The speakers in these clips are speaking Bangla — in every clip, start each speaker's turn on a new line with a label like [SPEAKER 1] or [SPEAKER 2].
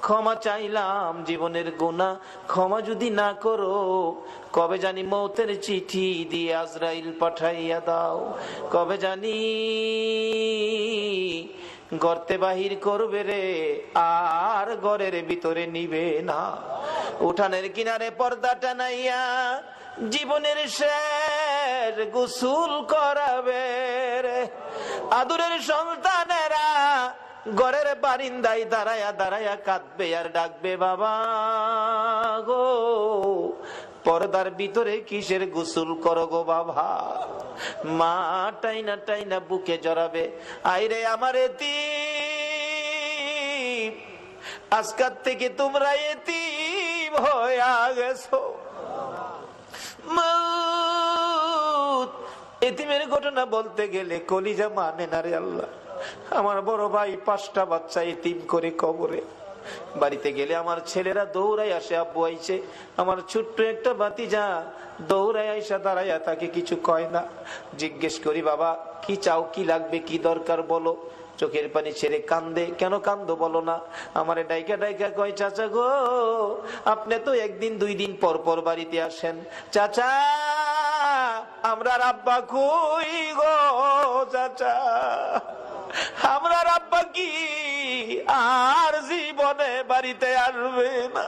[SPEAKER 1] ক্ষমা চাইলাম জীবনের গুনাহ ক্ষমা যদি না করো, কবে জানি মৌতের চিঠি দিয়ে আজরাইল পাঠাইয়া দাও, কবে জানি গর্তে বাহির করবে রে, আর ঘরের ভিতরে নিবে না। উঠানের কিনারে পর্দা টানাইয়া জীবনের শেষ গোসল করাবে রে। আদরের সন্তানেরা ঘরের বারিন্দায় দাঁড়ায়া দাঁড়ায়া কাঁদবে আর ডাকবে, বাবা গো পর্দার ভিতরে কিসের গোসল করো গো বাবা। মা টাইনা টাইনা বুকে জড়াবে, আইরে আমার এতিম, আজকাল থেকে তোমরা এতিম হয়ে গেছো। এতিমের ঘটনা বলতে গেলে কলিজা মানে না রে আল্লাহ। আমার বড় ভাই 5টা বাচ্চা এতিম করে কবরে। বাড়িতে গেলে আমার ছেলেরা দৌড়াই আসে, আব্বু আইছে। আমার ছোট্ট একটা ভাতিজা দৌড়াই আইসা দাঁড়াইয়া তাকে কিছু কয় না। জিজ্ঞেস করি, বাবা কি চাও, কি লাগবে, কি দরকার বলো। চোখের পানি ছেড়ে কান্দে। কেন কান্দো বলো না। আমারে ডাইকা ডাইকা কয়, চাচা গো আপনি তো 1 দিন 2 দিন পর পর বাড়িতে আসেন। চাচা আমরা আব্বা কই গো, চাচা আমরা আব্বা কি আর জীবনে বাড়িতে আসবে না।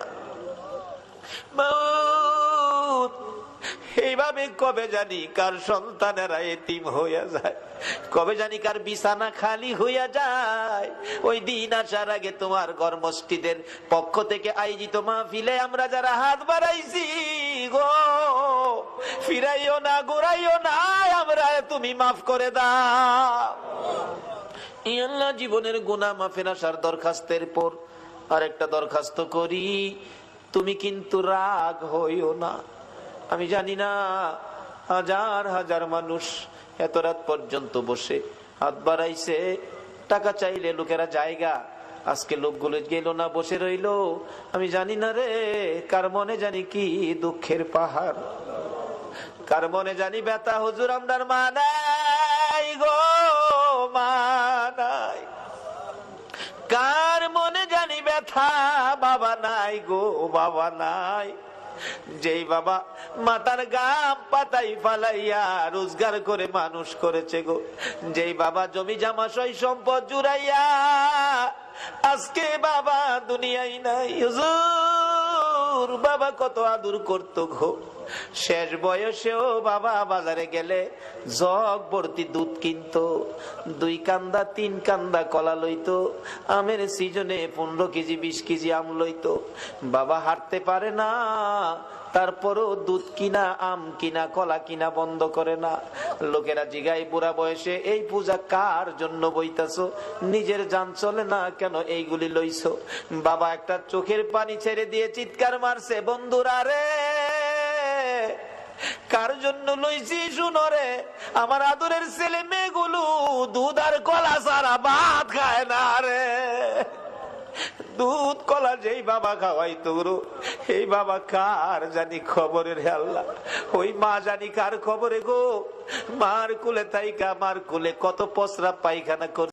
[SPEAKER 1] এইভাবে কবে জানি কার সন্তানেরা এতিম হইয়া যায়, কবে জানি কার বিছানা খালি হইয়া যায়। ওই দিন আসার আগে তোমার ঘর মসজিদের পক্ষ থেকে আয়োজিত মাহফিলে আমরা যারা হাত বাড়াইছি গো, ফিরাইও না ঘুরাইও না, আমরা তুমি মাফ করে দাও। আল্লাহ জীবনের গুনাহ মাফের আসার দরখাস্তের পর আরেকটা দরখাস্ত করি, তুমি কিন্তু রাগ হইও না। আমি জানি না হাজার হাজার মানুষ এত রাত পর্যন্ত বসে হাত বাড়াইছে, টাকা চাইলে লোকেরা জায়গা, আজকে লোকগুলো গেল না, বসে রইলো। আমি জানি না রে কার মনে জানি কি দুঃখের পাহাড়, কার মনে জানি ব্যথা। হুজুর আমরার মা নাই গো, মা নাই। কার মনে জানি ব্যথা, বাবা নাই গো, বাবা নাই। যেই বাবা মাথার গাম পাতাই ফালাইয়া রোজগার করে মানুষ করেছে গো, যেই বাবা জমি জামা সই সম্পদ জুড়াইয়া আজকে বাবা দুনিয়ায় নাই। হুজুর বাবা কত আদর করতো গো, শেষ বয়সেও বাবা বাজারে গেলে জগ ভর্তি দুধ কিনতো, 2 কান্দা 3 কান্দা কলা লইতো, আমের সিজনে 15 কেজি 20 কেজি আম লইতো। বাবা হাঁটতে পারে না, তারপরও দুধ কিনা আম কিনা কলা কিনা বন্ধ করে না। লোকেরা জিগাই, বুড়া বয়সে এই পূজা কার জন্য বইতাছো, নিজের জান চলে না কেন এইগুলি লইছো। বাবা একটা চোখের পানি ছেড়ে দিয়ে চিৎকার মারছে, বন্ধুরা রে কার জন্য লইছি শুনো রে, আমার আদরের ছেলে মেয়েগুলো দুধ আর কলা ছাড়া ভাত খায় না রে। দুধ কলা যেই বাবা খাওয়াইতো এই বাবা কার জানি খবরে রে আল্লাহ। ওই মা জানি কার খবরে গো, মার কুলে তাইকা মার কুলে কত পসরা পায়খানা করছে।